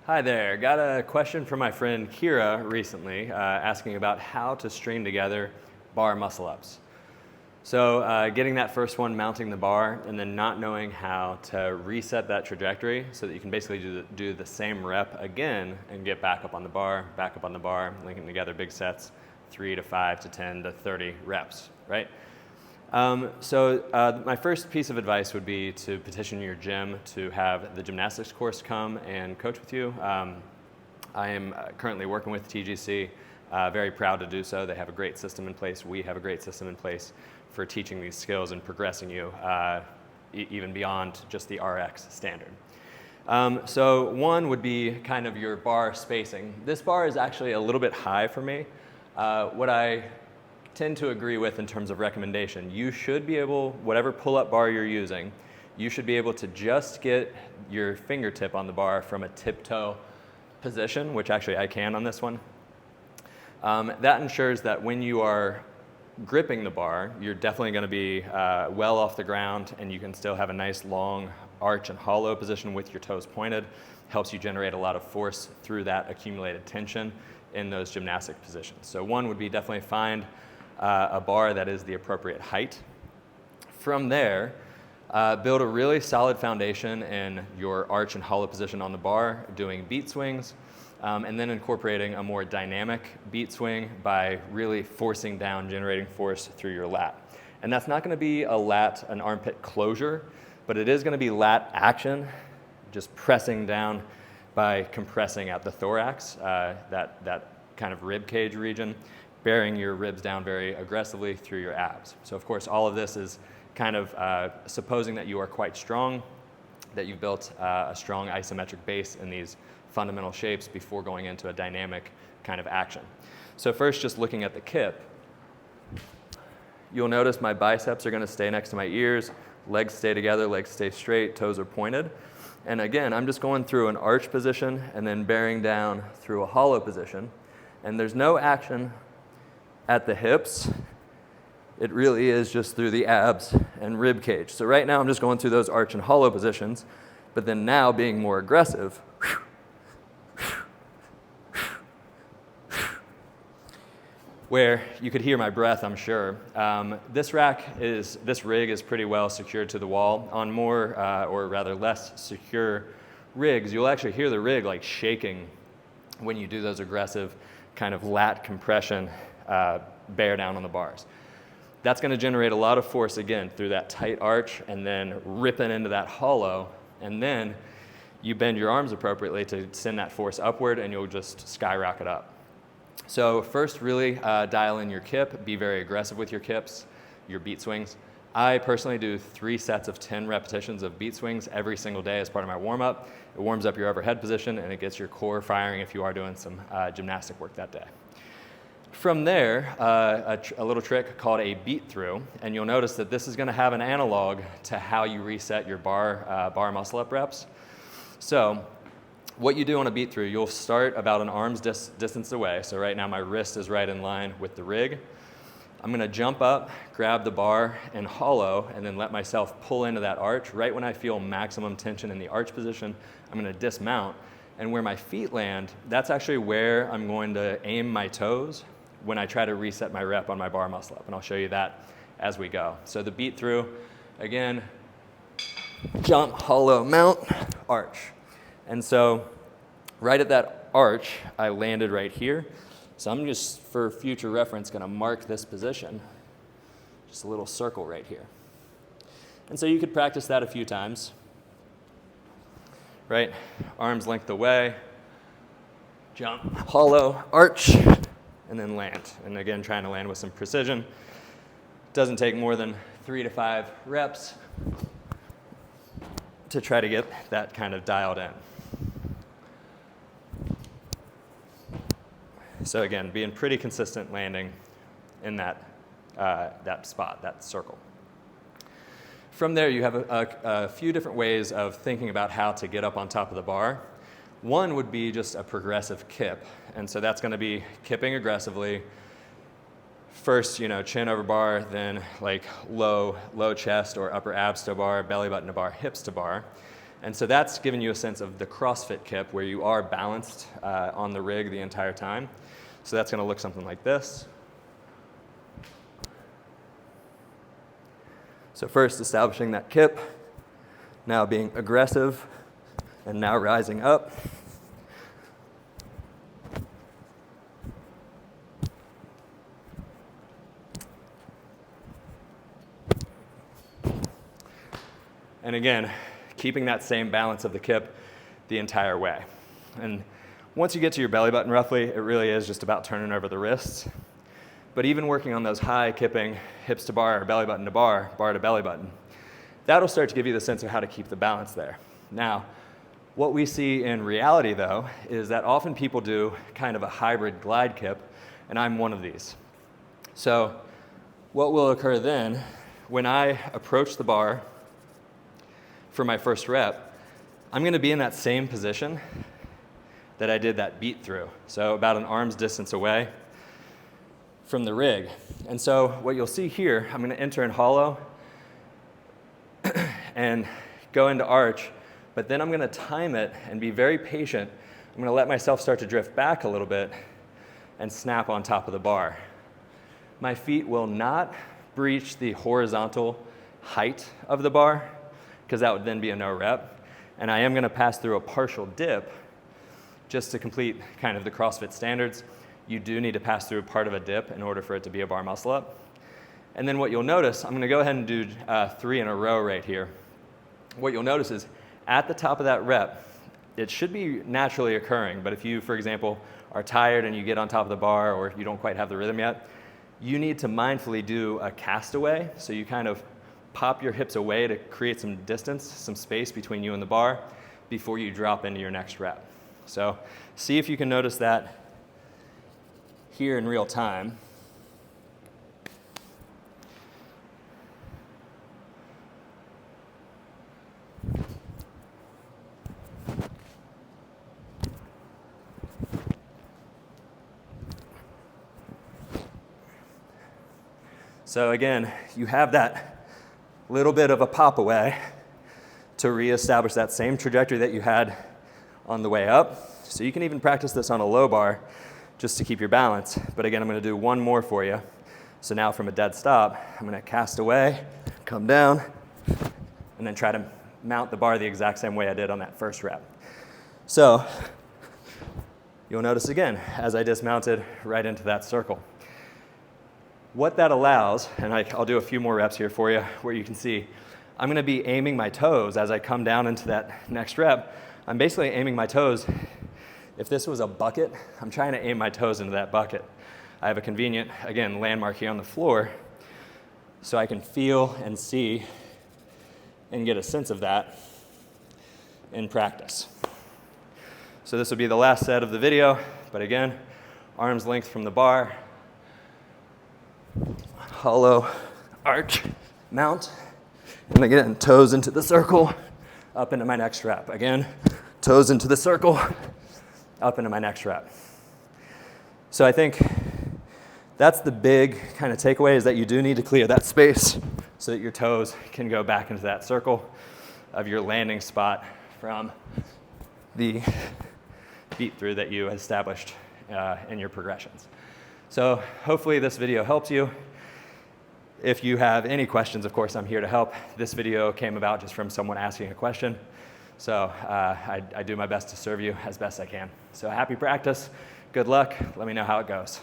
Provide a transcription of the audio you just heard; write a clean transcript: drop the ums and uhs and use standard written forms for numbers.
Hi there. Got a question from my friend Kira recently asking about how to string together bar muscle ups. So getting that first one, mounting the bar, and then not knowing how to reset that trajectory so that you can basically do the same rep again and get back up on the bar, linking together big sets, 3 to 5 to 10 to 30 reps, right? My first piece of advice would be to petition your gym to have the gymnastics course come and coach with you. I am currently working with TGC, very proud to do so. They have a great system in place. We have a great system in place for teaching these skills and progressing you even beyond just the RX standard. So one would be kind of your bar spacing. This bar is actually a little bit high for me. What I tend to agree with in terms of recommendation, you should be able, whatever pull-up bar you're using, you should be able to just get your fingertip on the bar from a tiptoe position, which actually I can on this one. That ensures that when you are gripping the bar, you're definitely going to be well off the ground, and you can still have a nice long arch and hollow position with your toes pointed. Helps you generate a lot of force through that accumulated tension in those gymnastic positions. So one would be definitely find a bar that is the appropriate height. From there, build a really solid foundation in your arch and hollow position on the bar, doing beat swings, and then incorporating a more dynamic beat swing by really forcing down, generating force through your lat. And that's not going to be an armpit closure, but it is going to be lat action, just pressing down by compressing at the thorax, that kind of rib cage region, bearing your ribs down very aggressively through your abs. So of course, all of this is kind of supposing that you are quite strong, that you've built a strong isometric base in these fundamental shapes before going into a dynamic kind of action. So first, just looking at the kip, you'll notice my biceps are going to stay next to my ears, legs stay together, legs stay straight, toes are pointed. And again, I'm just going through an arch position and then bearing down through a hollow position. And there's no action at the hips. It really is just through the abs and rib cage. So right now I'm just going through those arch and hollow positions, but then now being more aggressive, where you could hear my breath, I'm sure. This rig is pretty well secured to the wall. On more, or rather less secure rigs, you'll actually hear the rig like shaking when you do those aggressive kind of lat compression bear down on the bars. That's going to generate a lot of force again through that tight arch and then ripping into that hollow, and then you bend your arms appropriately to send that force upward and you'll just skyrocket up. So first, really dial in your kip, be very aggressive with your kips, your beat swings. I personally do 3 sets of 10 repetitions of beat swings every single day as part of my warm-up. It warms up your overhead position and it gets your core firing if you are doing some gymnastic work that day. From there, a little trick called a beat through, and you'll notice that this is going to have an analog to how you reset your bar muscle up reps. So what you do on a beat through, you'll start about an arm's distance away. So right now my wrist is right in line with the rig. I'm going to jump up, grab the bar and hollow, and then let myself pull into that arch. Right when I feel maximum tension in the arch position, I'm going to dismount. And where my feet land, that's actually where I'm going to aim my toes when I try to reset my rep on my bar muscle up. And I'll show you that as we go. So the beat through, again, jump, hollow, mount, arch. And so right at that arch, I landed right here. So I'm just, for future reference, going to mark this position, just a little circle right here. And so you could practice that a few times, right? Arms length away, jump, hollow, arch, and then land. And again, trying to land with some precision. Doesn't take more than 3 to 5 reps to try to get that kind of dialed in. So again, being pretty consistent landing in that spot, that circle. From there, you have a few different ways of thinking about how to get up on top of the bar. One would be just a progressive kip. And so that's going to be kipping aggressively. First, chin over bar, then like low chest or upper abs to bar, belly button to bar, hips to bar. And so that's giving you a sense of the CrossFit kip where you are balanced on the rig the entire time. So that's going to look something like this. So first establishing that kip, now being aggressive, and now rising up. And again, keeping that same balance of the kip the entire way. And once you get to your belly button roughly, it really is just about turning over the wrists. But even working on those high kipping, hips to bar, or belly button to bar, bar to belly button, that'll start to give you the sense of how to keep the balance there. Now, what we see in reality though, is that often people do kind of a hybrid glide kip, and I'm one of these. So what will occur then, when I approach the bar for my first rep, I'm going to be in that same position that I did that beat through. So about an arm's distance away from the rig. And so what you'll see here, I'm going to enter in hollow and go into arch, but then I'm going to time it and be very patient. I'm going to let myself start to drift back a little bit and snap on top of the bar. My feet will not breach the horizontal height of the bar, because that would then be a no rep. And I am going to pass through a partial dip just to complete kind of the CrossFit standards. You do need to pass through part of a dip in order for it to be a bar muscle up. And then what you'll notice, I'm going to go ahead and do 3 in a row right here. What you'll notice is at the top of that rep, it should be naturally occurring, but if you, for example, are tired and you get on top of the bar or you don't quite have the rhythm yet, you need to mindfully do a castaway. So you kind of pop your hips away to create some distance, some space between you and the bar before you drop into your next rep. So see if you can notice that here in real time. So again, you have that little bit of a pop away to reestablish that same trajectory that you had on the way up. So you can even practice this on a low bar just to keep your balance. But again, I'm going to do one more for you. So now from a dead stop, I'm going to cast away, come down, and then try to mount the bar the exact same way I did on that first rep. So you'll notice again, as I dismounted right into that circle. What that allows, and I'll do a few more reps here for you where you can see, I'm going to be aiming my toes as I come down into that next rep. I'm basically aiming my toes. If this was a bucket, I'm trying to aim my toes into that bucket. I have a convenient, again, landmark here on the floor so I can feel and see and get a sense of that in practice. So this will be the last set of the video, but again, arm's length from the bar, hollow arch, mount, and again, toes into the circle, up into my next rep. Again, toes into the circle, up into my next rep. So I think that's the big kind of takeaway, is that you do need to clear that space so that your toes can go back into that circle of your landing spot from the beat through that you established in your progressions. So hopefully this video helps you. If you have any questions, of course, I'm here to help. This video came about just from someone asking a question. So I do my best to serve you as best I can. So happy practice. Good luck. Let me know how it goes.